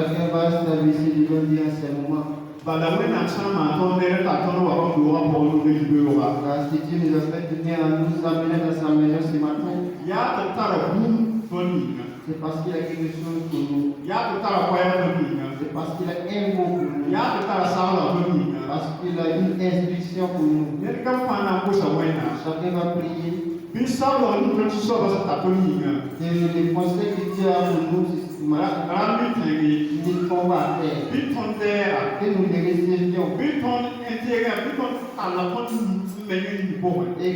Chacun va s'établir du lundi à ce moment. Car si Dieu nous a fait du bien à nous amener dans sa maison ce matin, c'est parce qu'il a quelque chose pour nous. C'est parce qu'il a un mot pour nous. Parce qu'il a une instruction pour nous. Chacun va prier. Et les conseils que Dieu a pour nous, il faut faire. Que nous les recevions. Et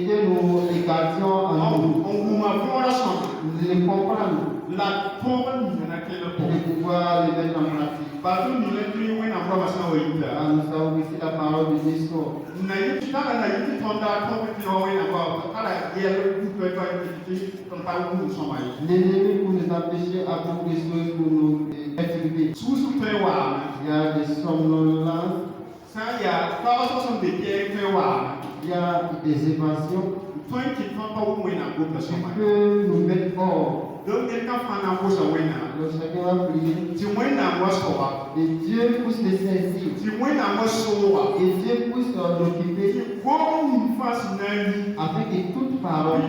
que nous les gardions en nous. Nous les comprendre. Et de pouvoir les mettre en pratique. Nous avons ici la parole de Jésus. L'ennemi pour nous empêcher à beaucoup de choses pour nous activer. Il y a des somnolences. Il y a des évasions qui peuvent nous mettre hors. Donc chacun va prier. Et Dieu pousse les saisir. Et Dieu pousse l'occuper. Afin que toute parole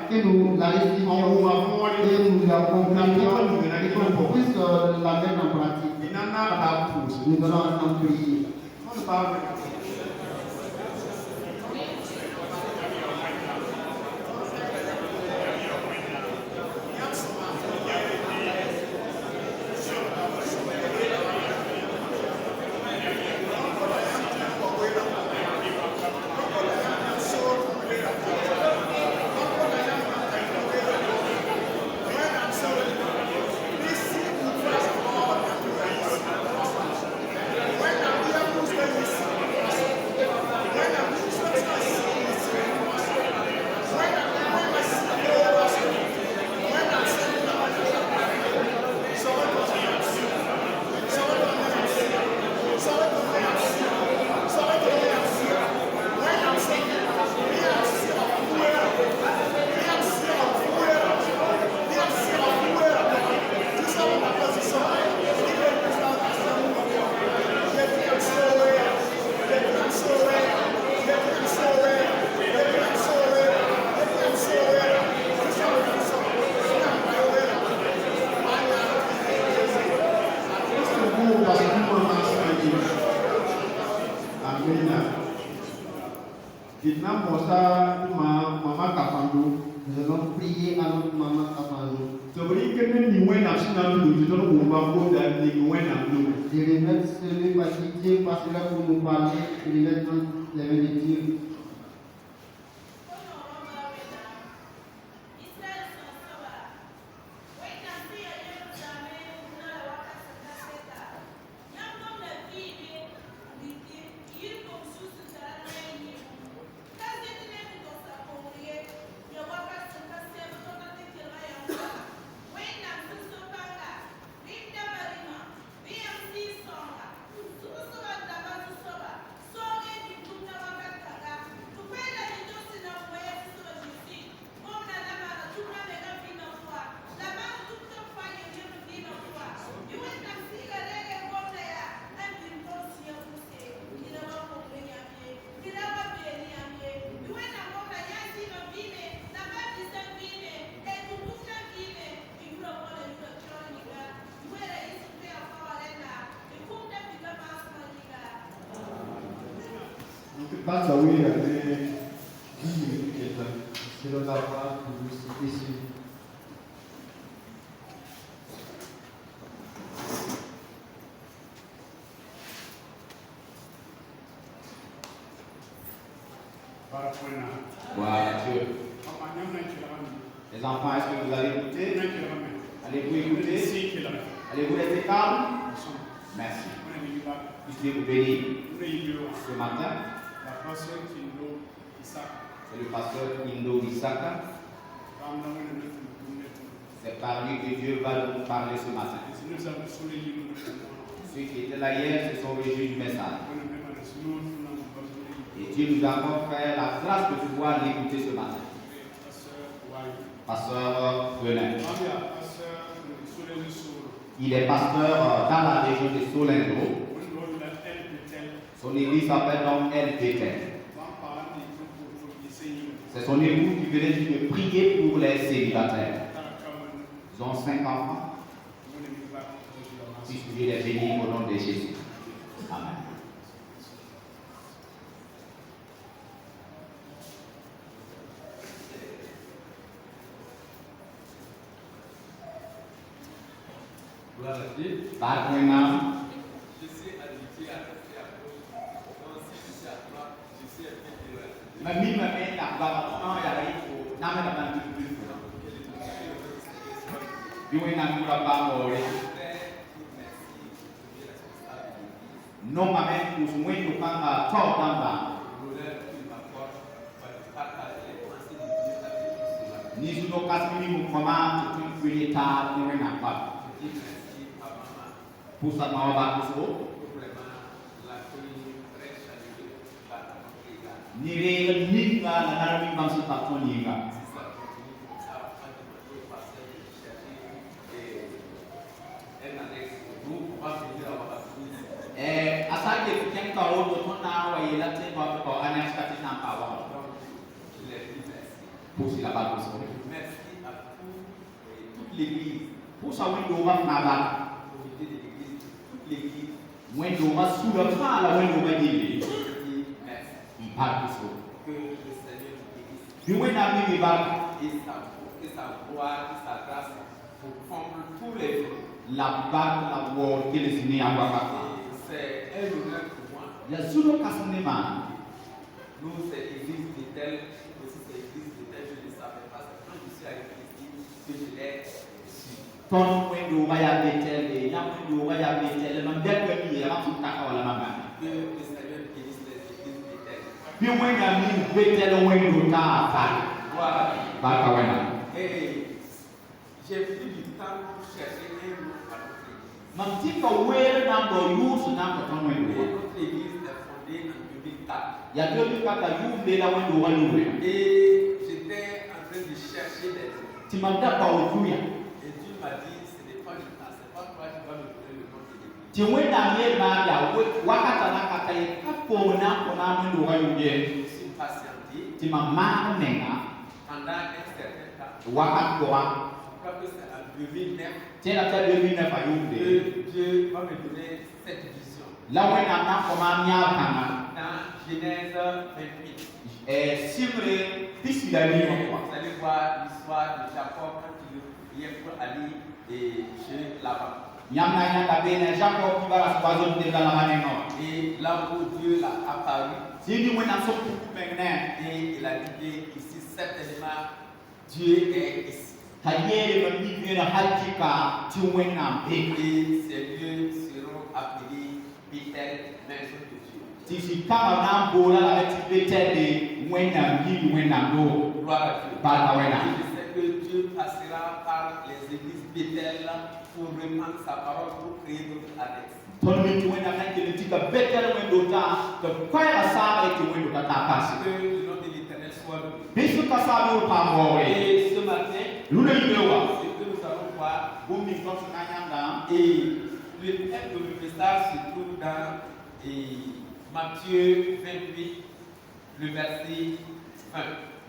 que nous la recevions et nous la comprenions et qu'on puisse la mettre en pratique. Nous allons ensemble prier. Nous allons prier à notre maman Kapando. Je remercie celui parce que Dieu passe là pour nous parler et les mettre dans les mains de Dieu. C'est notre part pour vous citer ici. Voilà, Dieu. Les enfants, est-ce que vous allez écouter? Allez-vous écouter? Allez-vous rester calme? Merci. Puisse Dieu vous bénir. Ce matin, c'est le pasteur Indo Isaka. C'est par lui que Dieu va nous parler ce matin. Ceux qui étaient là hier se sont réjouis du message. Et Dieu nous a encore fait la grâce de pouvoir l'écouter ce matin. Pasteur René. Il est pasteur dans la région de Solendo. Son église s'appelle donc El Bethel. C'est son époux qui venait de prier pour les célibataires. Ils ont 5 enfants. Si je les bénis au nom de Jésus. Amen. Par maintenant, je suis habitué à rester à gauche. Donc si je suis à droite, je suis un peu plus loin. mais mi me met la gloire en ya iko na me na bantu plus. Biwe na kula ba ore. Non ma me ku mwendo kanga to kamba. Ni suno kasmi mu koma tu kulita ni na pa. Pour sa maman bakuso. Ni re ni nga na narami bangsa patron ni nga. Asal ke ken ka o to na wa yela te ba ko anas ka tin na pa wa. Pour si la bakuso. Merci à toute l'église. Pour sa window wa na ba. l'église. Window wa sous le fa la window wa yele. Il parle de ça. Que le Seigneur nous bénisse. Biwe na mi ba Et sa gloire, et sa grâce pour comble tous les jours. la barre la wall que les signes à C'est un honneur pour moi. la suno kasnema. Nous, c'est l'église de tel, aussi c'est l'église de tel, je ne savais pas. C'est quand je suis arrivé ici que je l'ai su. Ton window waya betel et ya window waya betel non dek ni ya tu ta wala mama. Que le Seigneur bénisse les églises de tel. Biwe na mi betel window ta fa. Voilà. Ba ka wana. Et j'ai pris du temps pour chercher un nom à notre église. Mamtika wele na do use na ko ton Et window. notre église est fondée en 2004. Ya do mi ka yu be la window wa ni. Et j'étais en train de chercher des noms. Ti mamda pa o tuya. Et Dieu m'a dit, ce n'est pas le temps, c'est pas toi qui vas me donner le nom de l'église. Ti we na mi ma ya wakata na ka kai ka po na ko na window wa yu Je suis patienté ti mama menga pendant un certain temps. wakat ko wa Je crois que c'est en 2009 ti la ta 2009 fa yu be. que Dieu va me donner cette vision. La wena na ko ma nya kana Dans Genèse 28. simre pisilani Vous ko. allez voir l'histoire de Jacob quand il vient pour aller chez Laban. Nyamna nya ka be na Jacob ki bara swazo de la maneno. Et là où Dieu l'a apparu, Sini wena so ku mengne et il a dit ici certainement Dieu est ici. hayere ma mi be na hajika ti wena be. Et ces lieux seront appelés Bethel, maison de Dieu. Ti si kama na bola la ti betele wena mi wena do. Gloire à Dieu. Par la wena. Et je sais que Dieu passera par les églises Bethel pour répandre sa parole, pour créer d'autres annexes. Ton mi ti wena kan ke ti ka betele wendo ta ka kwaya sa ti wendo ta ta Parce pas. que le nom de l'Éternel soit loué. Bisu ka sa no pa mo e. Et ce matin, Luna yibewa. ce que nous allons voir, Bumi ko na nyanga. et le thème de le message se trouve dans Matthieu 28, le verset 1.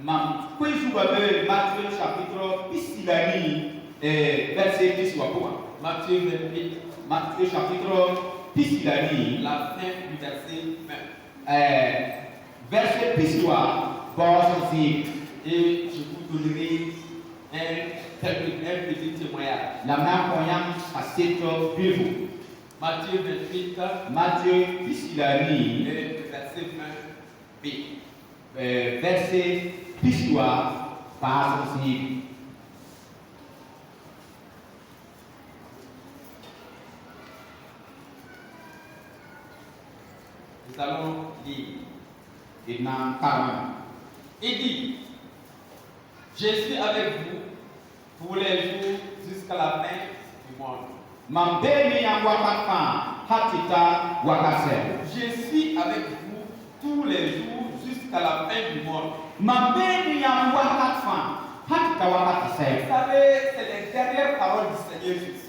Mam kwezu babe Matthieu chapitre pisilani verset 10 wapo. Matthieu 28, Matthieu chapitre pisilani la fin du verset 1. verset piswa boss si Et je vous donnerai un petit témoignage. la main koyam pasito bivu. Matthieu 28, Matthieu pisilani le verset 1b. verset piswa boss si Nous allons lire. ina kama. Il dit, je suis avec vous pour les jours jusqu'à la fin du monde. Mambeni ya wakapa hatita wakase. Je suis avec vous tous les jours jusqu'à la fin du monde. Mambeni ya wakapa hatita wakase. Vous savez, c'est les dernières paroles du Seigneur Jésus.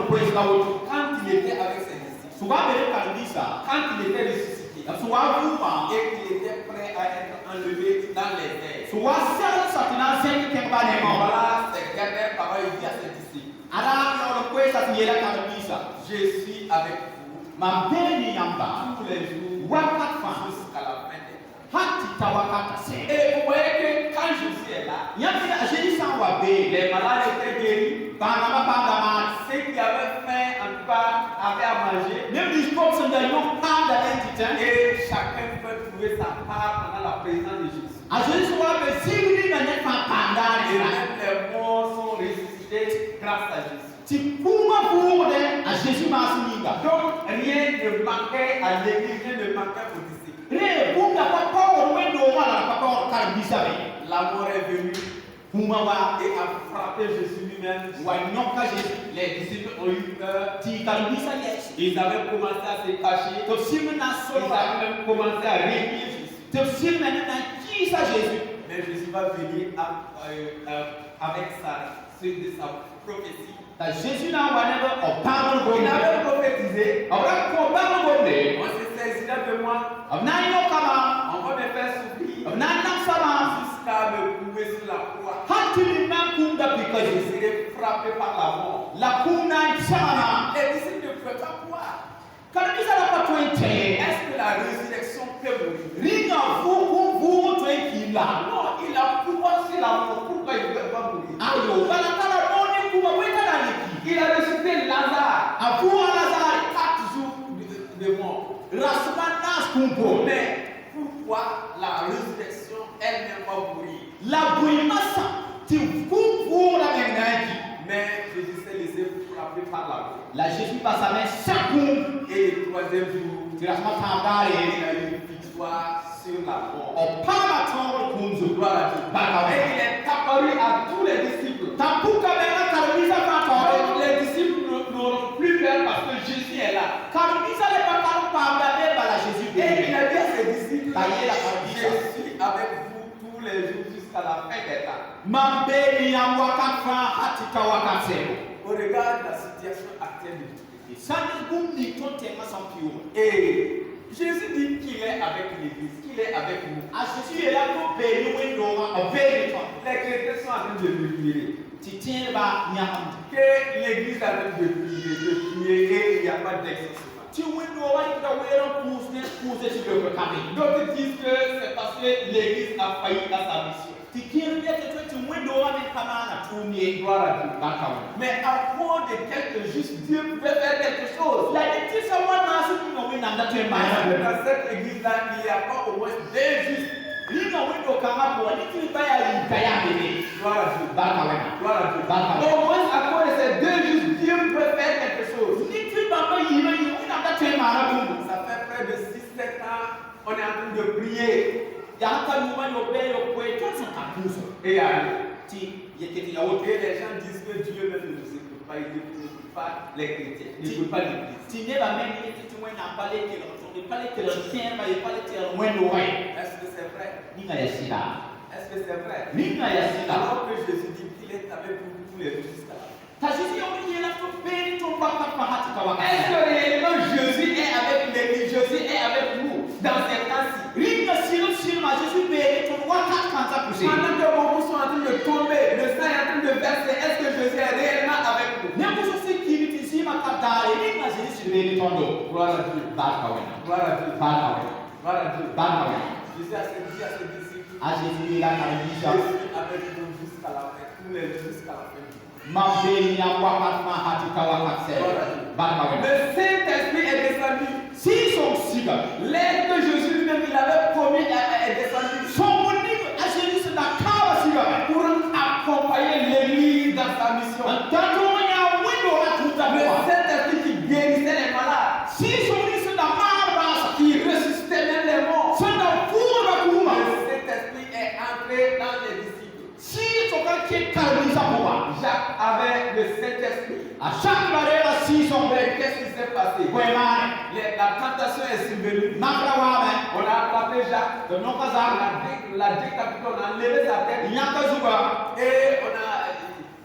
praise God. Quand il était avec ses disciples, Suwa bere kanisa. quand il était ressuscité, Suwa vupa. et qu'il était prêt à être enlevé dans les airs. Suwa sel satina zen kemba nema. Voilà ces dernières paroles, il dit à ses disciples, Ara yoro praise at yela kanisa. je suis avec vous Ma beni yamba. tous les jours Wakat fa. jusqu'à la fin des temps. Hati tawakata se. Et vous voyez que quand Jésus est là, Yambi ajeni sanwa be. les malades étaient guéris. Bangama bangama. Ceux qui avaient faim, en tout cas, avaient à manger. Même les sports sont dans yon panda l'entité. Et chacun peut trouver sa part pendant la présence de Jésus. Ajeni suwa be siri na net fa panda Et ni. même les morts sont ressuscités grâce à Jésus. Ti kuma pour de a Jésus masininga. Donc, rien ne manquait à l'église, rien ne manquait aux disciples. Re bunga papa wendo wala papa kanisa be. La mort est venue Humawa et a frappé Jésus lui-même. wanyoka Jésus. Les disciples ont eu peur. Ti kanisa yes. Ils avaient commencé à se cacher. To simna Ils solo. avaient même commencé à régner Jésus. To simna na kisa Jésus. Mais Jésus va venir avec de sa prophétie. Ta Jésus na wanebe opamon Il bonde. avait prophétisé. Ora ko opamon bonde. On se saisira de moi. Abna yokama. On va me faire souffrir Abna namsama. jusqu'à me couper sur la croix. Hatili na kunda Je because serai frappé par la mort. la kuna sama. Les disciples ne pouvaient pas croire. Kanisa la patwente. Est-ce que la résurrection peut mourir? Ringa vu twekila. Non, il a pouvoir sur la mort. Pourquoi il ne peut pas mourir? Ayo bala kala none kuma weta na liki. Il a ressuscité Lazare. Afu Lazare 4 jours de mort. rasmanas kumpo. Mais pourquoi la résurrection elle-même va mourir? La buimasa ti kumpo la mengaji. Mais Jésus s'est laissé frapper par la mort. La Jésus passe à main sakoum. Et le troisième jour, Ti rasma tangare. il a eu une victoire sur la mort. Opama tongo kumzo. Gloire à Dieu. Baka Et il est apparu à tous les disciples. Tapuka menga karibisa fatore. Donc les disciples n'auront plus peur parce que Jésus est là. Karibisa le pataro pamba de bala Jésus. Et il a dit à ses disciples, Taillez la je karibisa. suis avec vous tous les jours jusqu'à la fin des temps. Mambeni ya wakatfa hatika wakatseko. Au regard de la situation actuelle de l'Église. Sani gumni tonte masampio. Et Jésus dit qu'il est avec l'Église, qu'il est avec nous. A Jésus est là pour bénir wendo ma obéir toi. Les chrétiens sont en train de murmurer Titien ba nyam. que l'Église est en train de prier et il n'y a pas d'exaucement. Ti wendo wa ida wera pousne pousne ti le kame. D'autres disent que c'est parce que l'Église a failli à sa mission. Tikien biete toi ti wendo wa ne kamana tumie. Gloire à Dieu. Bakawa. Mais à propos de quelques justes, Dieu peut faire quelque chose. La diti sa wana su no wina ndate Dans mbaya. cette église-là, il n'y a pas au moins deux justes. Lina wendo kama bo ni ti baya likaya bebe. Gloire à Dieu. Bakawa. Gloire à Dieu. Bakawa. Au moins à cause de ces deux justes, Dieu peut faire quelque chose. Ni ti baba yima wina ndate mara bungu. Ça fait près de 6-7 ans, on est en train de prier. Ya hata nyuma yo be yo kwe to so takuso. Et Ti yeketi ya wote. les gens disent que Dieu même ne nous écoute pas, il n'écoute pas les chrétiens, il n'écoute pas l'église. Tine ba meni titi wena pale kelo to ne pale kelo tien ba ye pale kelo wendo wai. Est-ce que c'est vrai? Ninga ya sida. Est-ce que c'est vrai? Ninga ya sida. Alors que Jésus dit qu'il est avec vous tous les jours jusqu'à la fin. Tajisi yo ni la to beni to baka pa hati ka waka. Est-ce que réellement Jésus est avec l'église, Jésus est avec nous dans ces temps-ci? Ringa silo ma Jésus beni to waka kanta kuse. Pendant que beaucoup sont en train de tomber, le sang est en train de verser, est-ce que Jésus est réellement avec nous? Ne ko so sikiri ti sima ka dare ninga Jésus beni tondo. Gloire à Dieu. Baka wena. Gloire à Dieu. Baka wena. Gloire à Dieu. Baka wena. Jésus a dit à ses disciples, A Jésus la karibisha. je suis avec vous jusqu'à la fin, tous les jours jusqu'à la fin. Mambeni ya wakatma hati ka wakatse. Baka wena. Le Saint-Esprit est descendu. Si son siga. L'aide que Jésus lui-même il avait promis est descendu Son moni a Jésus se da kawa siga. pour accompagner l'église dans sa mission. Tanto wanya wendo la tuta Le kwa. Saint-Esprit qui guérissait les malades, Si son ni se da marba qui ressuscitait même les morts. se da fura kuma. Le Saint-Esprit est entré dans les disciples. Si so ka ke karibisha kwa. Jacques avait le Saint-Esprit. A chaque barrière si son Mais qu'est-ce qui s'est passé? kwemane. La tentation est survenue. Makra wa On a attrapé Jacques. de no On kaza. l'a décapité, on a enlevé sa tête. Nyaka zuba. Et on a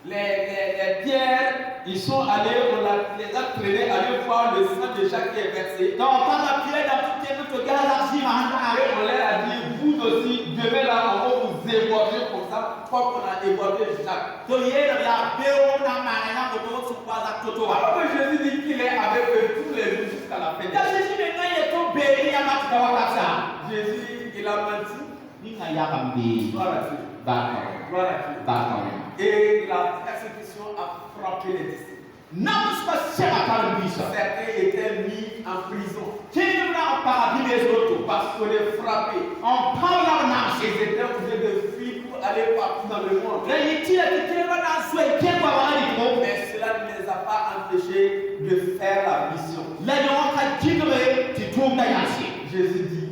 les Pierre, ils sont allés, on les a traînés, aller voir le sang de Jacques qui est versé. Donc, quand la pierre dans tout est tout gars là, si Et on leur a dit, vous aussi, demain là, on va vous égorger comme ça, comme on a égorgé Jacques. donc il y a la béo dans ma main, dans le tout pas à tout. Alors que Jésus dit qu'il est avec eux tous les jours jusqu'à la fin. Quand Jésus maintenant il est tombé, il y a pas de ça. Jésus, il a menti. Il n'y a pas de Gloire à Dieu. d'accord. Gloire à Dieu. D'accord. Et la persécution a frappé les disciples. Non, c'est pas ça la parole de ça. Certains étaient mis en prison Qui nous a pas dit les autres? parce qu'on les frappait. On parle là, Ils étaient obligés de fuir pour aller partout dans le monde. mais cela ne les a pas empêchés de faire la mission. Jésus dit,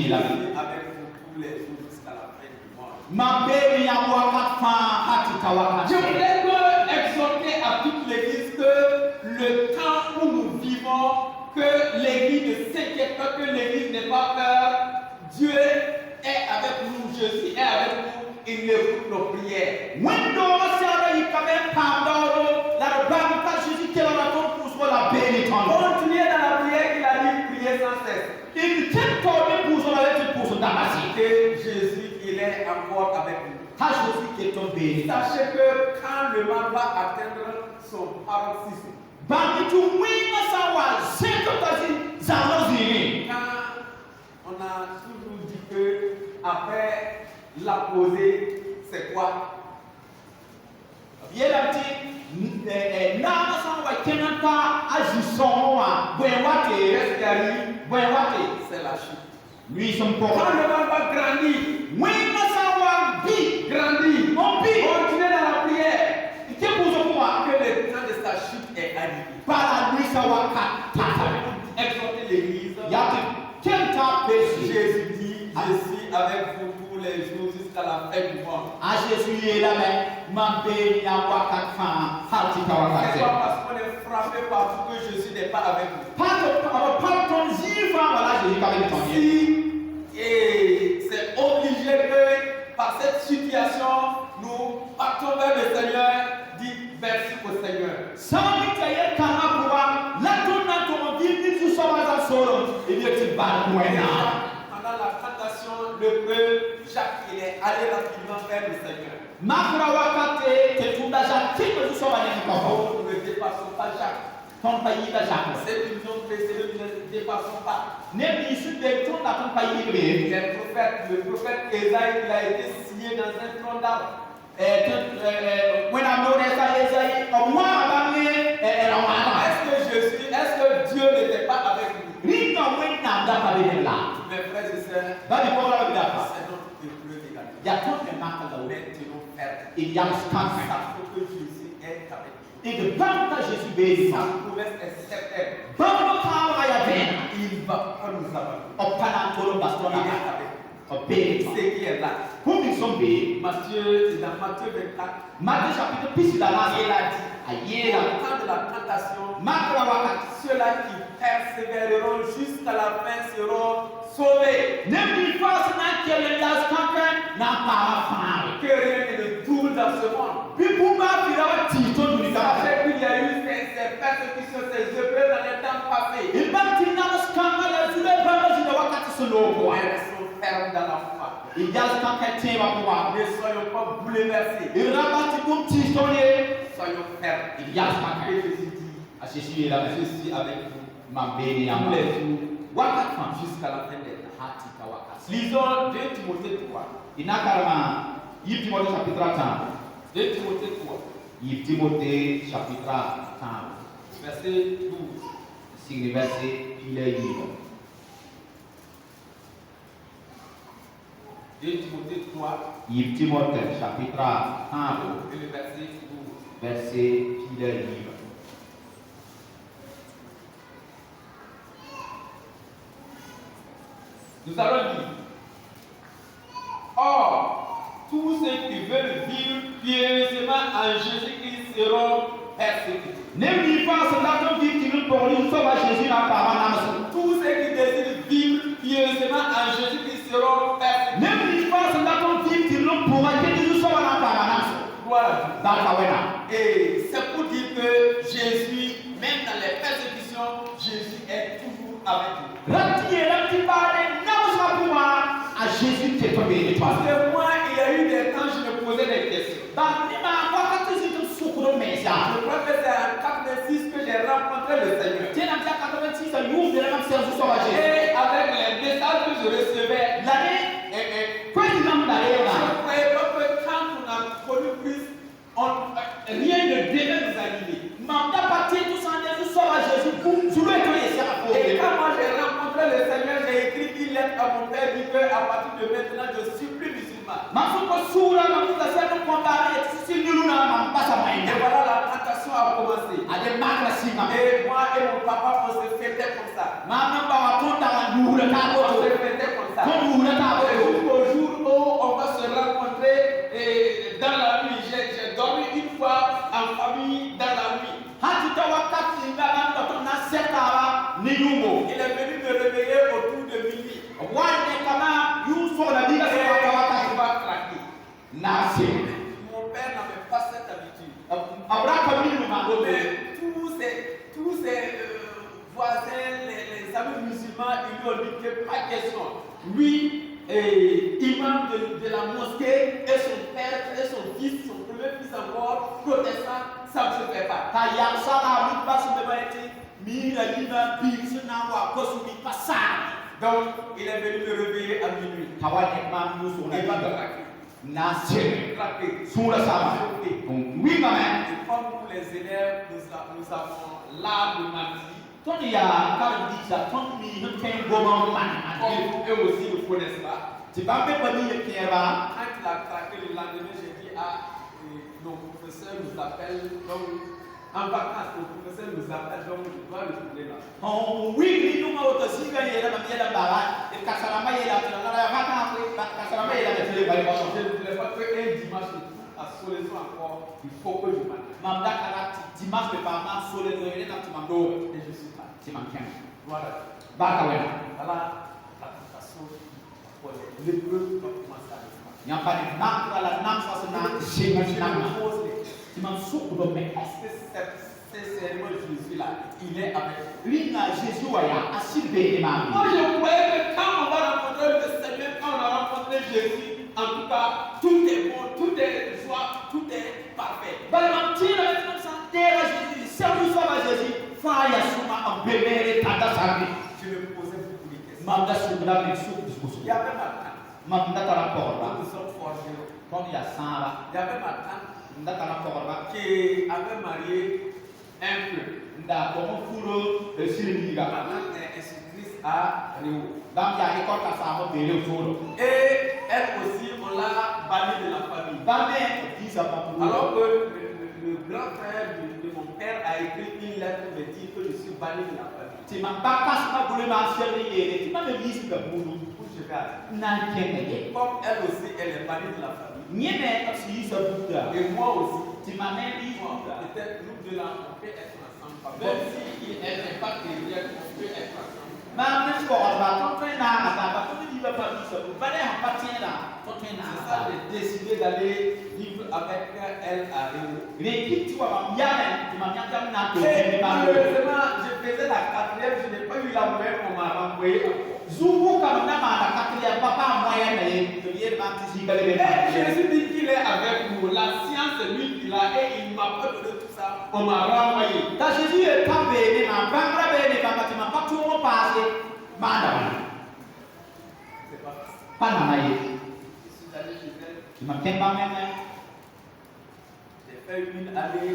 je suis avec vous tous les jours jusqu'à la fin du monde. Je voudrais exhorter à toute l'Église que le temps où nous vivons, que l'Église ne s'inquiète pas, que l'Église n'ait pas peur. Dieu est avec nous, Jésus est avec nous, il écoute nos prières. Continuez dans la prière qu'il a dit, prier sans cesse. Que Jésus, il est encore avec nous. Sachez que quand le mal va atteindre son paroxysme, quand on a toujours dit que après la posée, c'est quoi? C'est la chute. Quand le mal va grandir, continuez dans la prière. Que le temps de sa chute est arrivé. Exhortez l'Église. Jésus dit, je suis avec vous tous les jours jusqu'à la fin du monde. C'est pas parce qu'on est frappé partout que Jésus n'est pas avec nous. Si c'est obligé que par cette situation, nous partons vers le Seigneur, dites merci au Seigneur. Pendant la tentation, le prêtre Jacques, il est allé rapidement vers le Seigneur. Nous ne dépassons pas Jacques. C'est une zone précédée, nous ne dépassons pas. Le prophète Esaïe, il a été signé dans un tronc d'arbre. Est-ce que Dieu n'était pas avec nous? Mes frères et sœurs, c'est notre épreuve également. Maintenant, ferme. Ça faut que Jésus est avec nous. Sa promesse est certaine. Il va pas nous abandonner. Il est avec nous. C'est qui est là. Matthieu 24. Il a dit, au temps de la tentation, ceux-là qui persévéreront jusqu'à la fin seront sauvés. Que rien ne le trouble dans ce monde. Sachez qu'il y a eu ces persécutions, ces épreuves dans les temps passés. Elles sont fermes dans la foi. Ne soyons pas bouleversés. Soyons fermes. Et Jésus dit, je suis avec vous tous les jours jusqu'à la fin des temps. Lisons 2 Timothée 3. 2 Timothée 3. Verset 12. Timothée 3. Et le verset 12. Nous allons lire. Or, tous ceux qui veulent vivre pieusement en Jésus-Christ seront persécutés. Tous ceux qui désirent vivre pieusement en Jésus-Christ seront persécutés. Voilà. Et c'est pour dire que Jésus, même dans les persécutions, Jésus est toujours avec nous. Parce que moi, il y a eu des temps, je me posais des questions. Je crois que c'est en 86 que j'ai rencontré le Seigneur. Et avec les messages que je recevais, je croyais pas que quand on a connu Christ, rien ne devait nous animer. Et quand moi j'ai rencontré le Seigneur, j'ai écrit une lettre à mon père, dit qu'à partir de maintenant, je suis plus musulman. Et voilà, la tentation a commencé. Et moi et mon papa, on se fêtait comme ça. On se fêtait comme ça. Jusqu'au jour où on va se rencontrer dans la nuit. J'ai dormi une fois en famille dans la nuit. Il est venu me réveiller autour de minuit. On va craquer. Mon père n'avait pas cette habitude. Mais tous ses voisins, les amis musulmans, ils lui ont dit que pas question. Lui, imam de la mosquée, et son père, et son fils, son premier fils encore, protestant, ça ne se fait pas. Donc, il est venu me réveiller à minuit. Il va craquer. Oui, maman. Comme pour les élèves, nous avons l'art de mentir. Comme eux aussi ne connaissent pas. Quand il a craqué le lendemain, j'ai dit nos professeurs nous appellent. Donc, en vacances, le professeur nous appelle, donc je dois le trouver là. Je ne voulais pas qu'un dimanche à Solaison encore, il faut que je m'attende. Et je suis parti. Voilà. Voilà la tentation pour les l'épreuve qui commence à est-ce que c'est seulement Jésus là, il est avec nous. Moi je croyais que quand on va rencontrer le Seigneur, quand on a rencontré Jésus, en tout cas, tout est bon, tout est joie, tout est parfait. Je me posais beaucoup de questions. Il y avait ma tante. Nous sommes forgés. Il y avait ma tante qui avait marié un peu. Ma tante est institutrice à Rio. Et elle aussi, on l'a bannie de la famille. Alors que le grand frère de mon père a écrit une lettre pour me dire que je suis banni de la famille. Où je vais aller. Comme elle aussi, elle est bannie de la famille. Et moi aussi. Peut-être nous deux là, on peut être ensemble. Même s'il n'est pas chrétien, on peut être ensemble. C'est ça, j'ai décidé d'aller vivre avec elle à Rio. Malheureusement, je faisais la quatrième, je n'ai pas eu la moyenne, on m'a renvoyé. Jésus dit qu'il est avec nous. La science, c'est lui qui l'a et il ne m'a pas donné tout ça. On m'a renvoyé. C'est pas facile. Je suis allé chez elle. J'ai fait une année,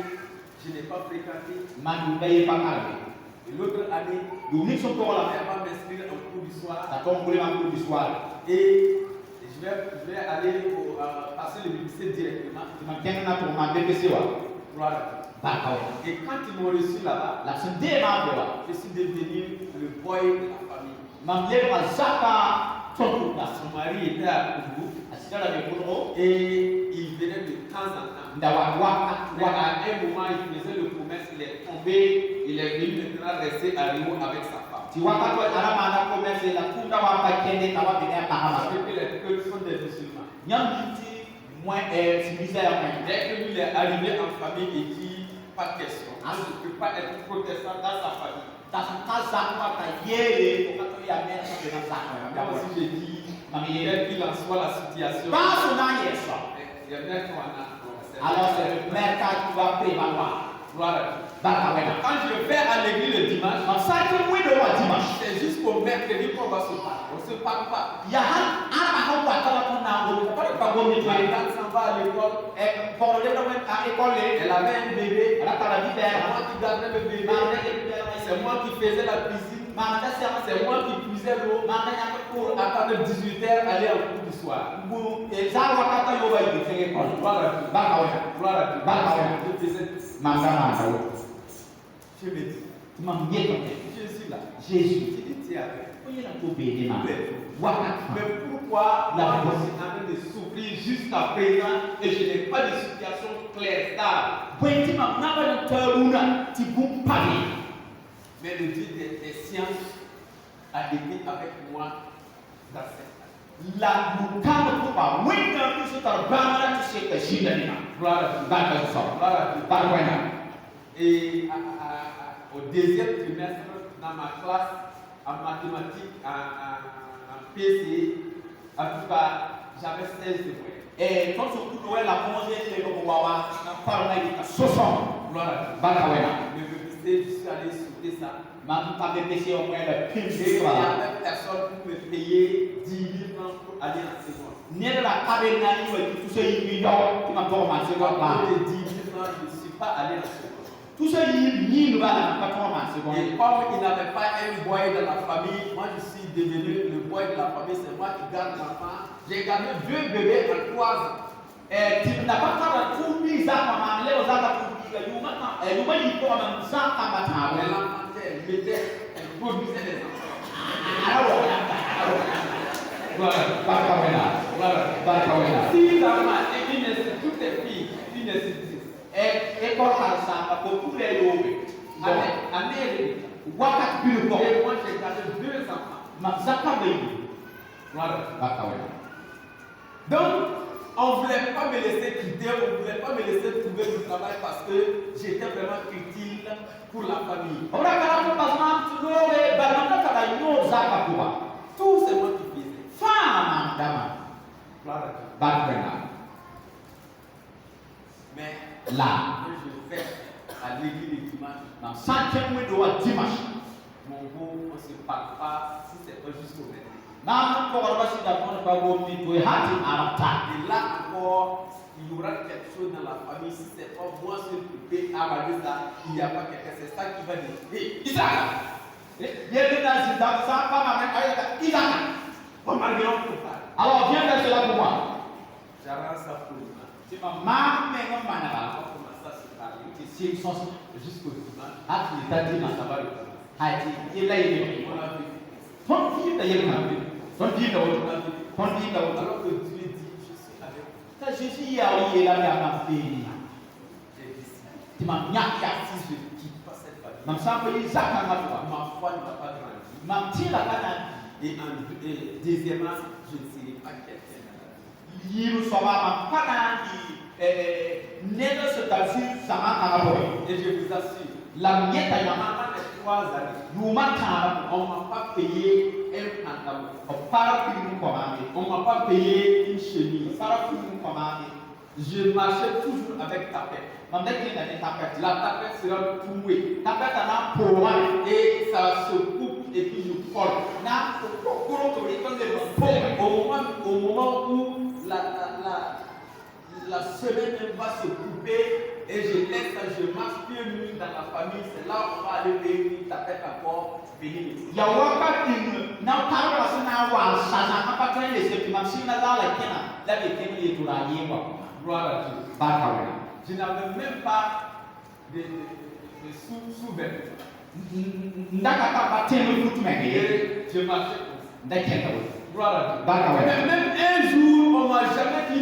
je n'ai pas fréquenté. Et l'autre année, elle va m'inscrire en cours du soir. Et je vais aller passer le lycée directement. Voilà. Et quand ils m'ont reçu là-bas, je suis devenu le boy de la famille. Son mari était à Kourou et il venait de temps en temps. Mais à un moment, il faisait le commerce, il est tombé, il est venu maintenant rester à Rio avec sa femme. Parce que les peuples sont des musulmans. Moi, c'est bizarre. Dès que lui est arrivé en famille, il dit pas de question. Je ne peux pas être protestant dans sa famille. Moi aussi, j'ai dit, quel qu'il en soit la situation, il y a bien qu'on a. alors c'est le maire qui va prévaloir. Quand je vais à l'église le dimanche, c'est jusqu'au mercredi qu'on va se parler. On ne se parle pas. Quand on s'en va à l'école, elle avait un bébé. C'est moi qui gardais le bébé. C'est moi qui faisais la cuisine. C'est moi qui cuisais l'eau pour attendre 18h aller au cours du soir. Je faisais je me dis, je suis là. Jésus. Tu dis, tiens, Mais pourquoi moi je suis en train de souffrir jusqu'à présent et je n'ai pas de situation claire, stable? Mais le Dieu des sciences a été avec moi dans cette année. Et au deuxième trimestre, dans ma classe en mathématiques, en PCE, en tout cas, j'avais 16 de moyenne. Et quand on trouve la congé de l'Owawa, on parle de Je suis allé sauter ça. il n'y a personne pour me payer 10 000 francs pour aller en seconde. Pour les 10 000 francs, je ne suis pas allé en seconde. Tout ça, il va la Et comme il n'avait pas un boy de la famille, moi je suis devenu le boy de la famille, c'est moi qui garde l'enfant. J'ai gardé 2 bébés en 3 ans. Et tu n'as pas qu'à tout mis à maman, les aux abattus, et l'enfant, elle produisait des enfants. Si dans ma toutes les filles, une et quand ça pour tous les loups, année, et moi j'ai gardé 2 enfants. Donc, on ne voulait pas me laisser quitter, on ne voulait pas me laisser trouver du travail parce que j'étais vraiment utile pour la famille. Tout c'est moi qui faisais. Mais là, je fais à l'église du dimanche, dans 5e mois de dimanche, mon beau, on ne se parle pas si c'est pas jusqu'au mercredi. Et là encore, il y aura quelque chose dans la famille. Si ce n'est pas moi seul qui peux avaler ça, il n'y a pas quelqu'un. C'est ça qui va dire. Hey, Isaac! Alors viens faire cela pour moi. J'arrange ça pour lui. Tu m'as marqué comme On commence à se parler. Jusqu'au dimanche. Ça va le faire. On a vu. Alors que Dieu dit, je suis avec vous. J'ai dit, si je ne quitte pas cette famille, ma foi ne va pas grandir. Et deuxièmement, je ne serai pas quelqu'un dans la vie. Et je vous assure, pendant les 3 années, on ne m'a pas payé un pantalon. On ne m'a pas payé une chemise. Je marchais toujours avec tapette. La tapette sera trouée. Et ça se coupe et puis je colle. Au moment où la semaine va se couper et je laisse ça, je marche pieds nus dans la famille, c'est là où on va aller payer une tapette encore, venir ici. Gloire à Dieu. Je n'avais même pas de sous-vêtements. Je marchais comme ça. Gloire à Dieu. Même un jour, on ne m'a jamais dit